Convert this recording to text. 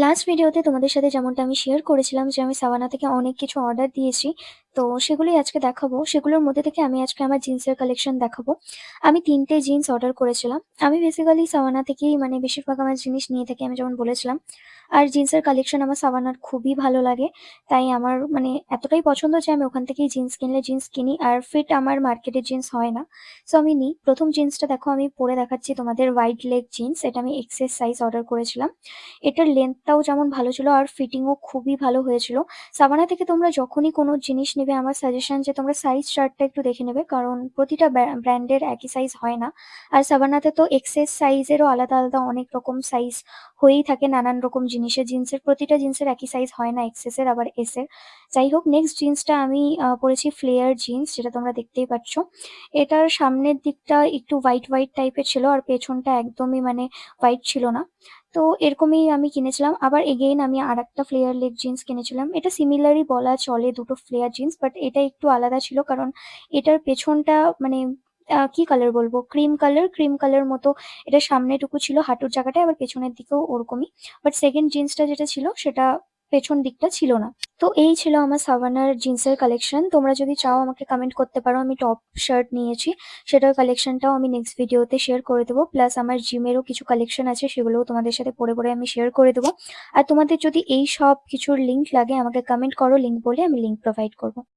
Last ভিডিওতে তোমাদের সাথে যেমনটা আমি শেয়ার করেছিলাম যে আমি সাভানা থেকে অনেক কিছু অর্ডার দিয়েছি। তো সেগুলোই আজকে দেখাবো। সেগুলোর মধ্যে থেকে আমি আজকে আমার জিন্সের কালেকশন দেখাবো। আমি ৩ টে জিন্স অর্ডার করেছিলাম। আমি বেসিক্যালি সাভানা থেকেই বেশিরভাগ আমার জিনিস নিয়ে থাকি, আমি যেমন বলেছিলাম। আর জিন্সের কালেকশন আমার সাভানার খুবই ভালো লাগে। তাই আমার এতটাই পছন্দ যে আমি ওখান থেকেই জিন্স কিনলে জিন্স কিনি। আর ফিট আমার মার্কেটের জিন্স হয় না। সো আমি নিই। ১ম জিন্সটা দেখো, আমি পরে দেখাচ্ছি তোমাদের, হোয়াইট লেগ জিন্স। এটা আমি এক্সেস সাইজ অর্ডার করেছিলাম। এটার লেন্থটাও যেমন ভালো ছিল আর ফিটিংও খুবই ভালো হয়েছিল। সাভানা থেকে তোমরা যখনই কোনো জিনিস নেবে, আমার সাজেশন যে তোমরা সাইজ চার্টটা একটু দেখে নেবে, কারণ প্রতিটা ব্র্যান্ডের একই সাইজ হয় না। আর সাভানাতে তো এক্সেস সাইজেরও আলাদা আলাদা অনেক রকম সাইজ হয়েই থাকে নানান রকম জিনিসের। প্রতিটা জিন্সের একই সাইজ হয় না, এক্সেসের আবার এসের। যাই হোক, নেক্সট জিন্সটা আমি পরেছি ফ্লেয়ার জিন্স, যেটা তোমরা দেখতেই পাচ্ছ। এটার সামনের দিকটা একটু হোয়াইট হোয়াইট টাইপের ছিল আর পেছনটা একদমই হোয়াইট ছিল না। তো এরকমই আমি কিনেছিলাম। আবার এগেইন আমি আরেকটা ফ্লেয়ার লেগ জিন্স কিনেছিলাম। এটা সিমিলারই বলা চলে, দুটো ফ্লেয়ার জিন্স, বাট এটা একটু আলাদা ছিল কারণ এটার পেছনটা মানে কি কালার বলবো, ক্রিম কালার মতো। এটা সামনেটুকু ছিল হাঁটুর জায়গাটায়, আবার পেছনের দিকেও ওরকমই। বাট সেকেন্ড জিন্সটা যেটা ছিল সেটা পেছন দিকটা ছিল না। তো এই ছিল আমার সাভানার জিন্সের কালেকশন। তোমরা যদি চাও আমাকে কমেন্ট করতে পারো। আমি টপ শার্ট নিয়েছি, সেটার কালেকশনটাও আমি নেক্সট ভিডিওতে শেয়ার করে দেবো। প্লাস আমার জিমেরও কিছু কালেকশন আছে, সেগুলোও তোমাদের সাথে পরে পরে আমি শেয়ার করে দেবো। আর তোমাদের যদি এই সব কিছুর লিঙ্ক লাগে আমাকে কমেন্ট করো, লিঙ্ক বলে আমি লিঙ্ক প্রোভাইড করবো।